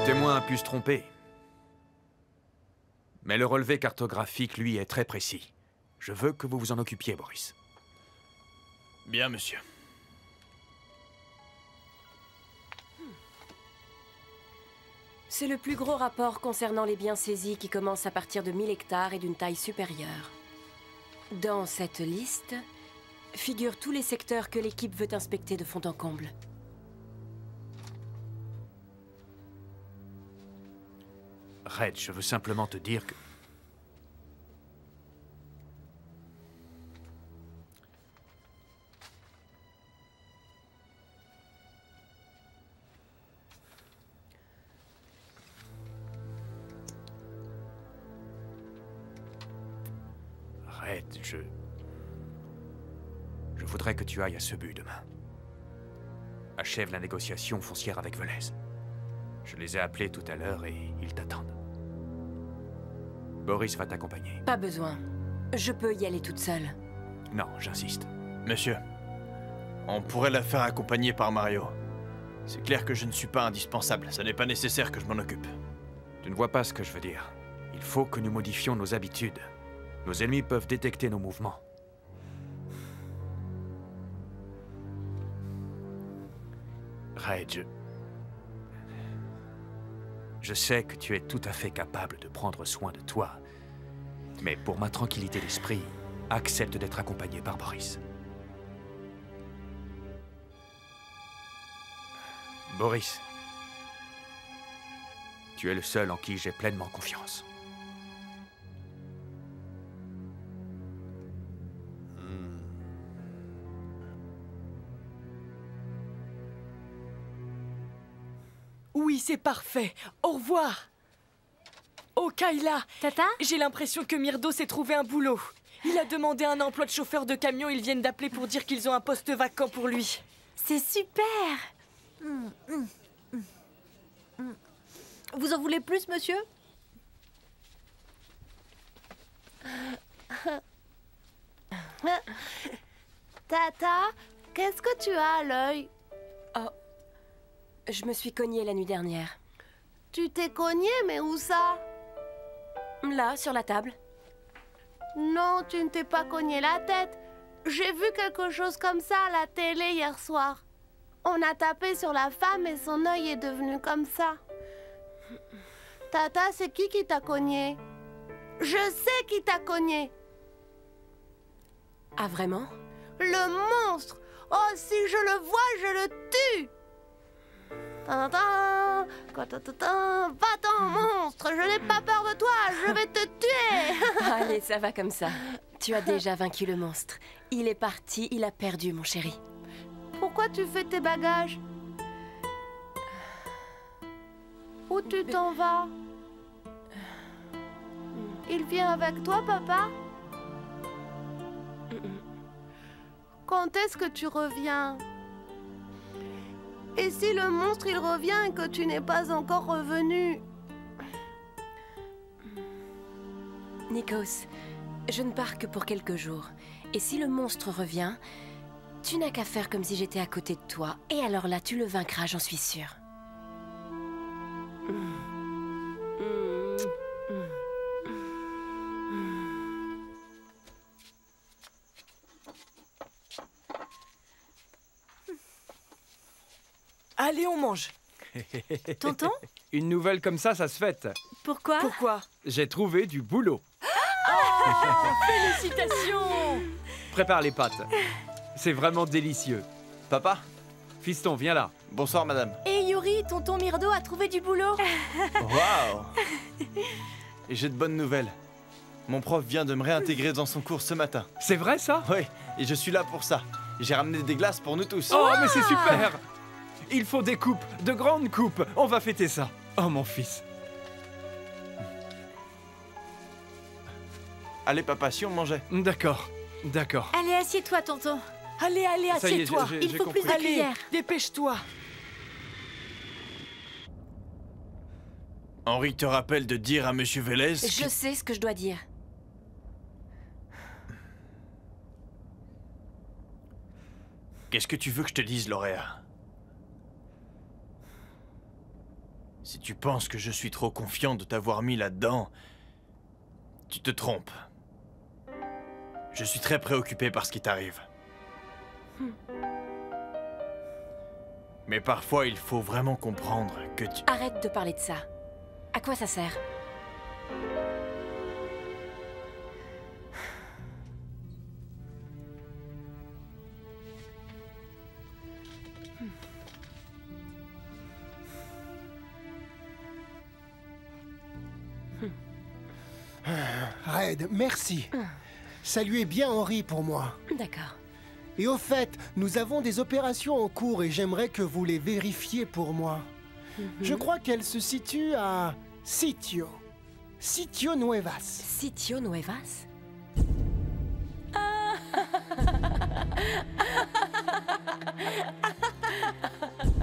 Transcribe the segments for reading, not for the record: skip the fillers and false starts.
témoin a pu se tromper. Mais le relevé cartographique, lui, est très précis. Je veux que vous vous en occupiez, Boris. Bien, monsieur. C'est le plus gros rapport concernant les biens saisis qui commence à partir de 1000 hectares et d'une taille supérieure. Dans cette liste figurent tous les secteurs que l'équipe veut inspecter de fond en comble. Red, je veux simplement te dire que... Red, je voudrais que tu ailles à ce but demain. Achève la négociation foncière avec Velez. Je les ai appelés tout à l'heure et ils t'attendent. Boris va t'accompagner. Pas besoin. Je peux y aller toute seule. Non, j'insiste. Monsieur, on pourrait la faire accompagner par Mario. C'est clair que je ne suis pas indispensable. Ça n'est pas nécessaire que je m'en occupe. Tu ne vois pas ce que je veux dire. Il faut que nous modifions nos habitudes. Nos ennemis peuvent détecter nos mouvements. Raid, je sais que tu es tout à fait capable de prendre soin de toi. Mais pour ma tranquillité d'esprit, accepte d'être accompagné par Boris. Boris, tu es le seul en qui j'ai pleinement confiance. Oui, c'est parfait. Au revoir. Oh, Kayla. Tata? J'ai l'impression que Myrdo s'est trouvé un boulot. Il a demandé un emploi de chauffeur de camion. Ils viennent d'appeler pour dire qu'ils ont un poste vacant pour lui. C'est super. Vous en voulez plus, monsieur? Tata, qu'est-ce que tu as à l'œil? Oh, je me suis cognée la nuit dernière. Tu t'es cogné, mais où ça? Là, sur la table. Non, tu ne t'es pas cogné la tête. J'ai vu quelque chose comme ça à la télé hier soir. On a tapé sur la femme et son œil est devenu comme ça. Tata, c'est qui t'a cogné? Je sais qui t'a cogné. Ah, vraiment? Le monstre! Oh, si je le vois, je le tue! Va-t'en, monstre! Je n'ai pas peur de toi, je vais te tuer! Allez, ça va comme ça. Tu as déjà vaincu le monstre. Il est parti, il a perdu, mon chéri. Pourquoi tu fais tes bagages? Où tu t'en vas? Il vient avec toi, papa? Quand est-ce que tu reviens? Et si le monstre il revient et que tu n'es pas encore revenu? Nikos, je ne pars que pour quelques jours. Et si le monstre revient, tu n'as qu'à faire comme si j'étais à côté de toi. Et alors là, tu le vaincras, j'en suis sûre. Allez, on mange. Tonton? Une nouvelle comme ça se fête. Pourquoi? Pourquoi? J'ai trouvé du boulot. Félicitations! Prépare les pâtes. C'est vraiment délicieux. Papa? Fiston, viens là. Bonsoir, madame. Et Yuri, tonton Myrdo a trouvé du boulot. Waouh! Et j'ai de bonnes nouvelles. Mon prof vient de me réintégrer dans son cours ce matin. C'est vrai ça? Oui, et je suis là pour ça. J'ai ramené des glaces pour nous tous. Oh, mais c'est super! Il faut des coupes, de grandes coupes. On va fêter ça. Oh, mon fils. Allez, papa, si on mangeait. D'accord, d'accord. Allez, assieds-toi, tonton. Allez, Ça y est, assieds-toi. j'ai Il faut compris. plus de Allez, cuillères. dépêche-toi. Henri te rappelle de dire à Monsieur Velez Je sais ce que je dois dire. Qu'est-ce que tu veux que je te dise, Lauréa? Si tu penses que je suis trop confiant de t'avoir mis là-dedans, tu te trompes. Je suis très préoccupé par ce qui t'arrive. Mais parfois, il faut vraiment comprendre que tu... Arrête de parler de ça. À quoi ça sert? Red, merci. Ça lui est bien Henri pour moi. D'accord. Et au fait, nous avons des opérations en cours et j'aimerais que vous les vérifiez pour moi. Je crois qu'elles se situent à Sitio. Sitio Nuevas. Sitio Nuevas?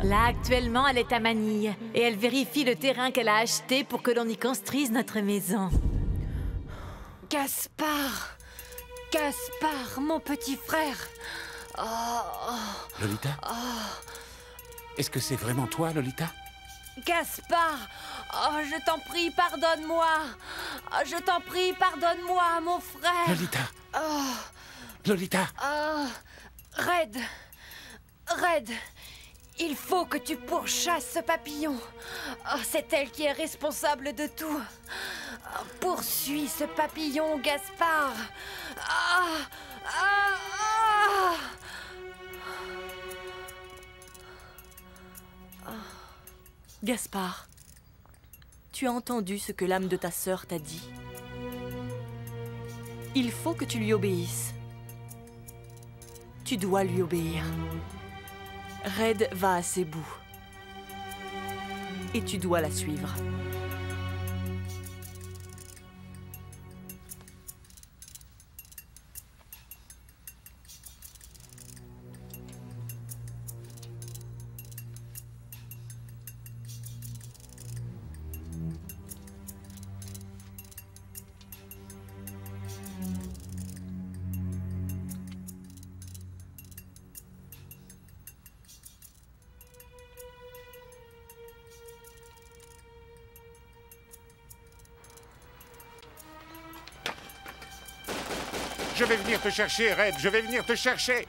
Là, actuellement, elle est à Manille. Et elle vérifie le terrain qu'elle a acheté pour que l'on y construise notre maison. Gaspard! Gaspard, mon petit frère! Lolita? Est-ce que c'est vraiment toi, Lolita? Gaspard! Oh, je t'en prie, pardonne-moi! Oh, je t'en prie, pardonne-moi, mon frère! Lolita! Lolita! Red! Red! Il faut que tu pourchasses ce papillon. Oh, c'est elle qui est responsable de tout. Oh, poursuis ce papillon, Gaspard. Gaspard, tu as entendu ce que l'âme de ta sœur t'a dit. Il faut que tu lui obéisses. Tu dois lui obéir. Red va à ses bouts. Et tu dois la suivre. Je vais venir te chercher, Red, je vais venir te chercher.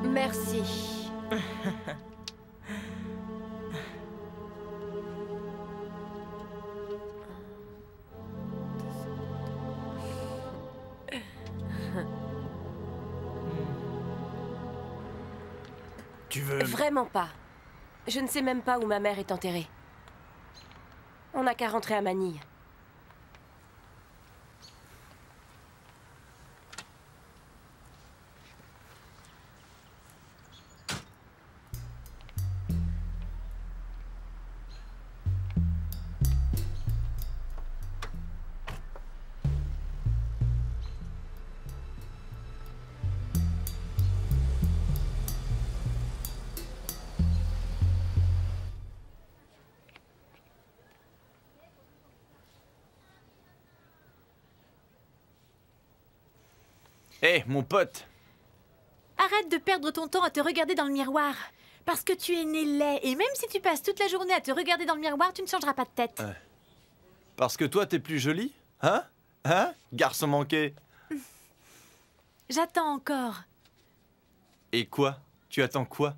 Merci. Tu veux... Vraiment pas. Je ne sais même pas où ma mère est enterrée. On n'a qu'à rentrer à Manille. Hé, mon pote! Arrête de perdre ton temps à te regarder dans le miroir. Parce que tu es né laid. Et même si tu passes toute la journée à te regarder dans le miroir, tu ne changeras pas de tête. Parce que toi, t'es plus jolie? Hein? Hein? Garçon manqué. J'attends encore. Et quoi? Tu attends quoi?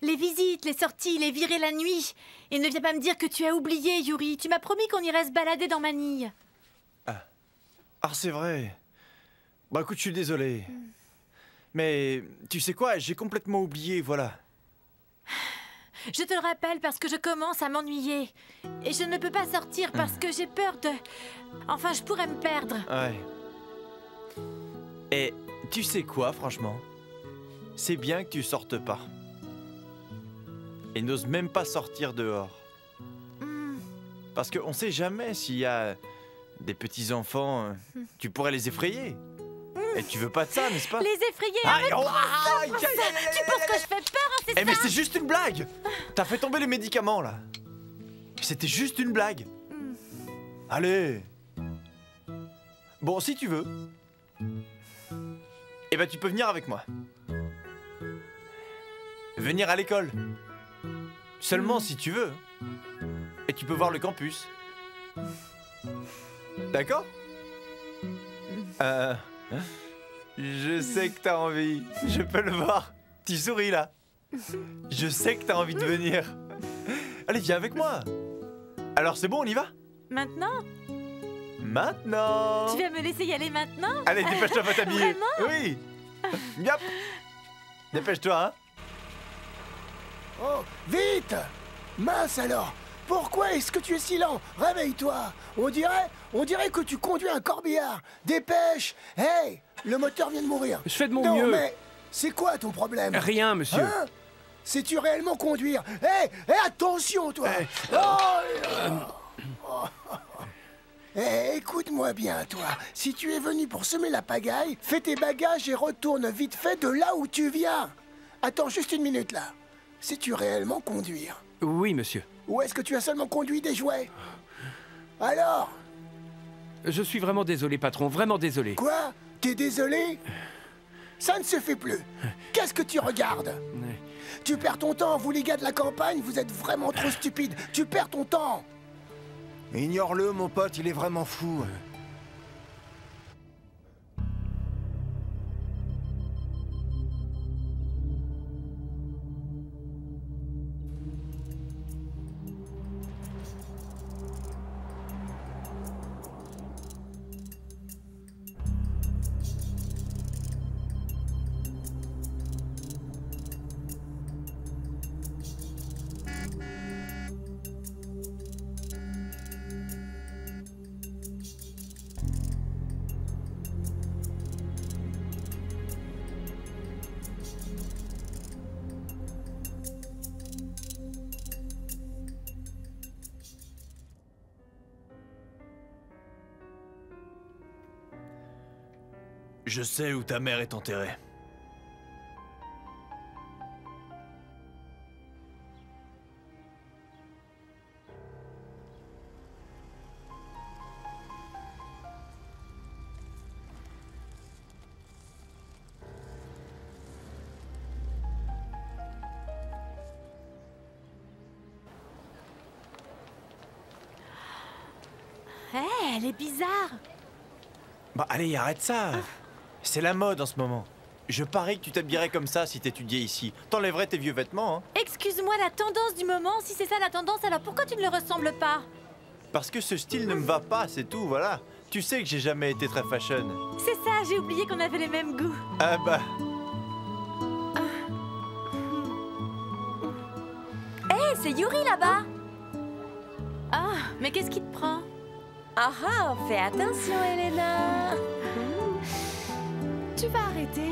Les visites, les sorties, les virées la nuit. Et ne viens pas me dire que tu as oublié, Yuri. Tu m'as promis qu'on irait se balader dans Manille. Ah, c'est vrai. Bah écoute, je suis désolé. Mais tu sais quoi? J'ai complètement oublié, voilà. Je te le rappelle parce que je commence à m'ennuyer. Et je ne peux pas sortir parce que j'ai peur de... Enfin, je pourrais me perdre. Ouais. Et tu sais quoi, franchement? C'est bien que tu sortes pas. Et n'ose même pas sortir dehors. Parce qu'on sait jamais s'il y a des petits-enfants, tu pourrais les effrayer. Et tu veux pas de ça, n'est-ce pas? Les effrayer, Aïe, arrête. oh, aïe, Tu penses que je fais peur, hein, c'est Eh mais ça? c'est juste une blague! T'as fait tomber les médicaments, là. C'était juste une blague. Allez. Bon, si tu veux. Eh ben, tu peux venir avec moi. Venir à l'école. Seulement si tu veux. Et tu peux voir le campus. D'accord? Je sais que t'as envie. Je peux le voir. Tu souris là. Je sais que t'as envie de venir. Allez, viens avec moi. Alors c'est bon, on y va? Maintenant? Maintenant. Tu vas me laisser y aller maintenant? Allez, dépêche-toi, va t'habiller. Vraiment? Oui. Yep. Dépêche-toi, hein. Oh, vite! Mince alors! Pourquoi est-ce que tu es si lent? Réveille-toi! On dirait que tu conduis un corbillard! Dépêche! Hey! Le moteur vient de mourir! Je fais de mon non, mieux. Mais c'est quoi ton problème? Rien, monsieur. Hein? Sais-tu réellement conduire? Hey! Attention, toi! Écoute-moi bien, toi. Si tu es venu pour semer la pagaille, fais tes bagages et retourne vite fait de là où tu viens. Attends juste une minute, là. Sais-tu réellement conduire? Oui, monsieur. Ou est-ce que tu as seulement conduit des jouets? Alors? Je suis vraiment désolé, patron, vraiment désolé. Quoi? T'es désolé? Ça ne se fait plus. Qu'est-ce que tu regardes? Tu perds ton temps, vous les gars de la campagne, vous êtes vraiment trop stupides. Tu perds ton temps. Ignore-le, mon pote, il est vraiment fou. Je sais où ta mère est enterrée. Hé, elle est bizarre. Bah allez, arrête ça. C'est la mode en ce moment. Je parie que tu t'habillerais comme ça si t'étudiais ici. T'enlèverais tes vieux vêtements, hein. Excuse-moi, la tendance du moment, si c'est ça la tendance, alors pourquoi tu ne le ressembles pas? Parce que ce style ne me va pas, c'est tout, voilà. Tu sais que j'ai jamais été très fashion. C'est ça, j'ai oublié qu'on avait les mêmes goûts. Ah bah... Hé, c'est Yuri là-bas. Ah, mais qu'est-ce qui te prend? Ah ah, fais attention, Elena. Tu vas arrêter.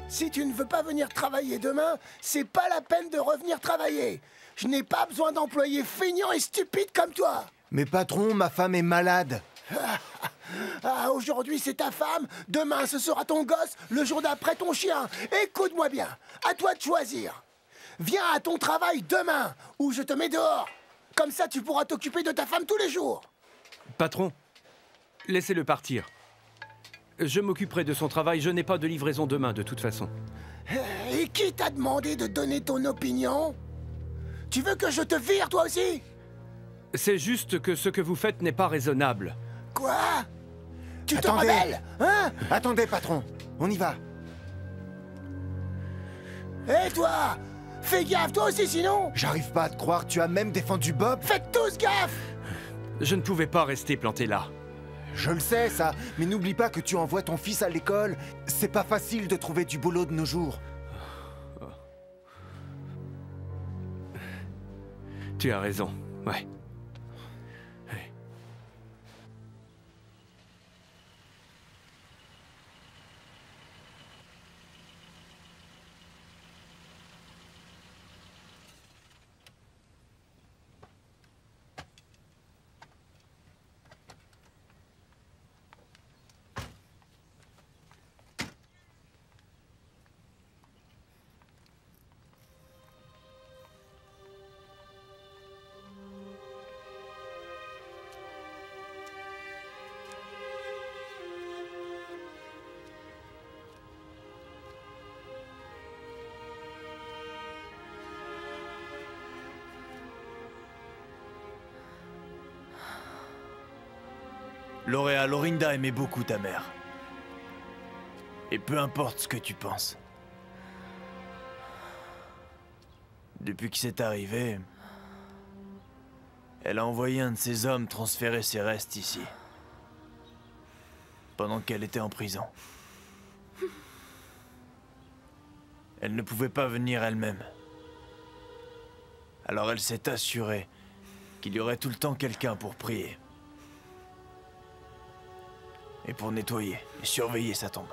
Si tu ne veux pas venir travailler demain, c'est pas la peine de revenir travailler. Je n'ai pas besoin d'employés feignants et stupides comme toi. Mais patron, ma femme est malade. Ah, aujourd'hui c'est ta femme, demain ce sera ton gosse, le jour d'après ton chien. Écoute-moi bien, à toi de choisir. Viens à ton travail demain, ou je te mets dehors. Comme ça tu pourras t'occuper de ta femme tous les jours. Patron, laissez-le partir. Je m'occuperai de son travail, je n'ai pas de livraison demain de toute façon. Et qui t'a demandé de donner ton opinion? Tu veux que je te vire toi aussi? C'est juste que ce que vous faites n'est pas raisonnable. Quoi? Tu te Attendez. rebelles, hein? Attendez, patron, on y va. Et toi? Fais gaffe toi aussi sinon! J'arrive pas à te croire, tu as même défendu Bob. Faites tous gaffe! Je ne pouvais pas rester planté là. Je le sais, ça, mais n'oublie pas que tu envoies ton fils à l'école. C'est pas facile de trouver du boulot de nos jours. Tu as raison, ouais. Lorinda aimait beaucoup ta mère. Et peu importe ce que tu penses. Depuis que c'est arrivé, elle a envoyé un de ses hommes transférer ses restes ici. Pendant qu'elle était en prison. Elle ne pouvait pas venir elle-même. Alors elle s'est assurée qu'il y aurait tout le temps quelqu'un pour prier. Et pour nettoyer et surveiller sa tombe.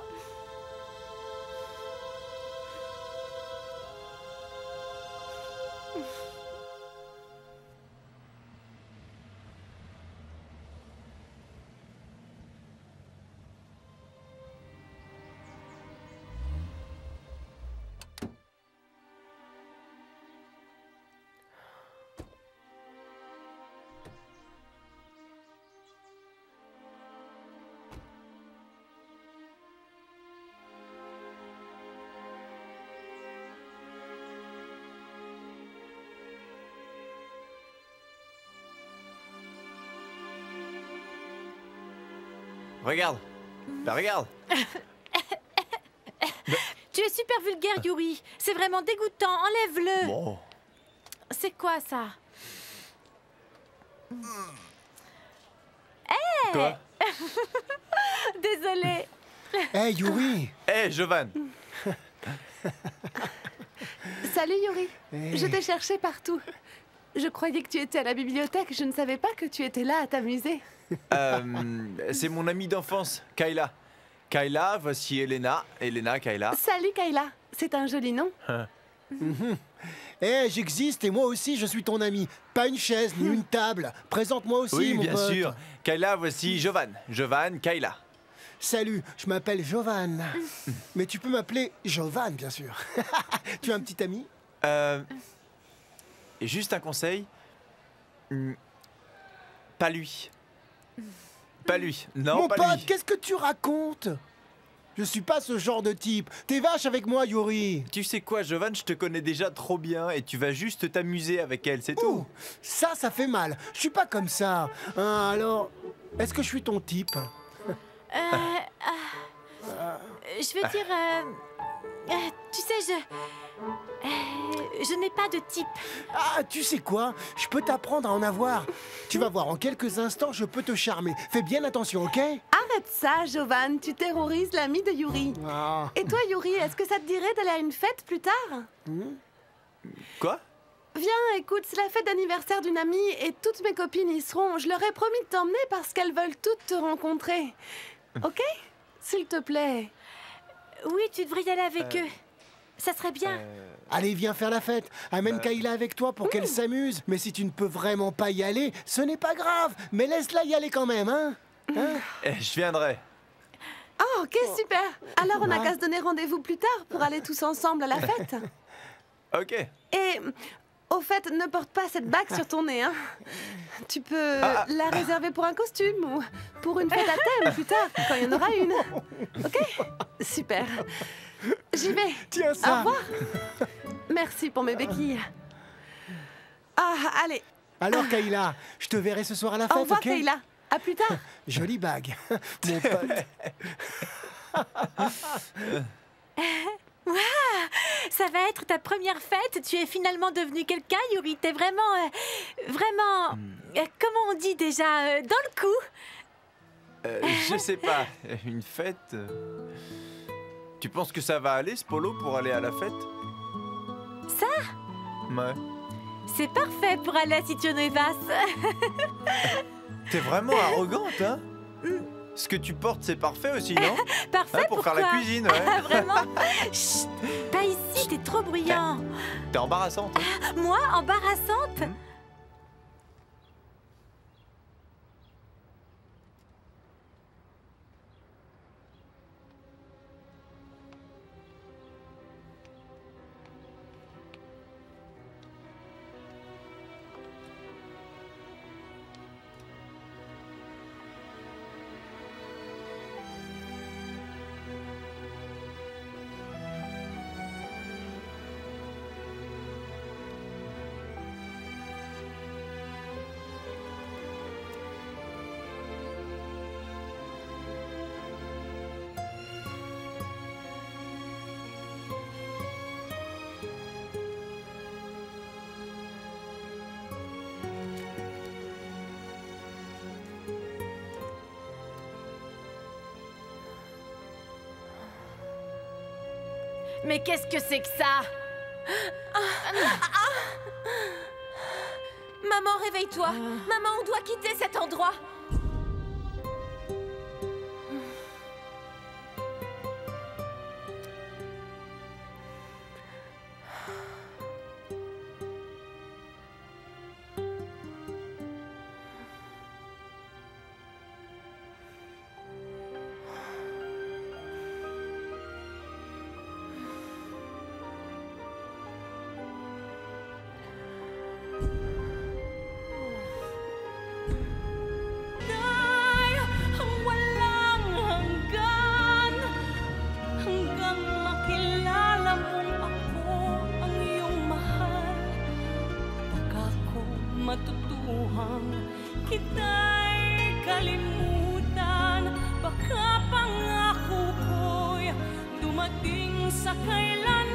Regarde. Bah regarde. Tu es super vulgaire, Yuri. C'est vraiment dégoûtant. Enlève-le. Bon. C'est quoi ça? Quoi? Désolée. Hey, Yuri. Hé, Jovan. Salut Yuri. Hey. Je t'ai cherché partout. Je croyais que tu étais à la bibliothèque. Je ne savais pas que tu étais là à t'amuser. C'est mon amie d'enfance, Kayla. Kayla, voici Elena. Elena, Kayla. Salut Kayla. C'est un joli nom. Eh, j'existe et moi aussi je suis ton ami. Pas une chaise ni une table. Présente-moi aussi, Oui, mon bien pote. sûr. Kayla, voici Jovan. Jovan, Kayla. Salut, je m'appelle Jovan. Mais tu peux m'appeler Jovan, bien sûr. Tu as un petit ami? Et juste un conseil. Pas lui. Pas lui. Non, Mon pas pote, lui. qu'est-ce que tu racontes? Je suis pas ce genre de type. T'es vache avec moi, Yuri. Tu sais quoi, Jovan, je te connais déjà trop bien et tu vas juste t'amuser avec elle, c'est Ouh, tout. ça fait mal. Je suis pas comme ça. Hein, alors, est-ce que je suis ton type? Je veux dire... tu sais, je n'ai pas de type. Ah, tu sais quoi? Je peux t'apprendre à en avoir. Tu vas voir, en quelques instants, je peux te charmer. Fais bien attention, ok? Arrête ça, Jovan. Tu terrorises l'ami de Yuri. Ah. Et toi, Yuri, est-ce que ça te dirait d'aller à une fête plus tard? Quoi? Viens, écoute, c'est la fête d'anniversaire d'une amie et toutes mes copines y seront. Je leur ai promis de t'emmener parce qu'elles veulent toutes te rencontrer. Ok? S'il te plaît. Oui, tu devrais y aller avec eux. Ça serait bien. Allez, viens faire la fête. Amène Kayla avec toi pour qu'elle s'amuse. Mais si tu ne peux vraiment pas y aller, ce n'est pas grave. Mais laisse-la y aller quand même, hein? Je viendrai. Oh, ok, super. Alors, on n'a qu'à se donner rendez-vous plus tard pour aller tous ensemble à la fête. Ok. Et, au fait, ne porte pas cette bague sur ton nez, hein. Tu peux la réserver pour un costume ou pour une fête à thème plus tard, quand il y en aura une. Ok? Super. J'y vais. Tiens Au ça. revoir. Merci pour mes béquilles. Ah, allez. Alors, Kayla, je te verrai ce soir à la Au fête, revoir, ok? Kayla. À plus tard. Jolie bague. Mon pote. Ça va être ta première fête. Tu es finalement devenu quelqu'un, Yuri. T'es vraiment... comment on dit déjà? Dans le coup. Je sais pas. Une fête. Tu penses que ça va aller, ce polo, pour aller à la fête? Ça? Ouais. C'est parfait pour aller à Sitio Nuevas. T'es vraiment arrogante, hein? Ce que tu portes, c'est parfait aussi, non? Parfait, Pour faire la pourquoi? cuisine, ouais. Ah, vraiment? Chut, pas ici, t'es trop bruyant. T'es embarrassante. Hein? Moi, embarrassante? Mais qu'est-ce que c'est que ça? Maman, réveille-toi. Maman, on doit quitter cet endroit. Matutuhang kita'y kalimutan. Baka pangako ko'y dumating sa kailan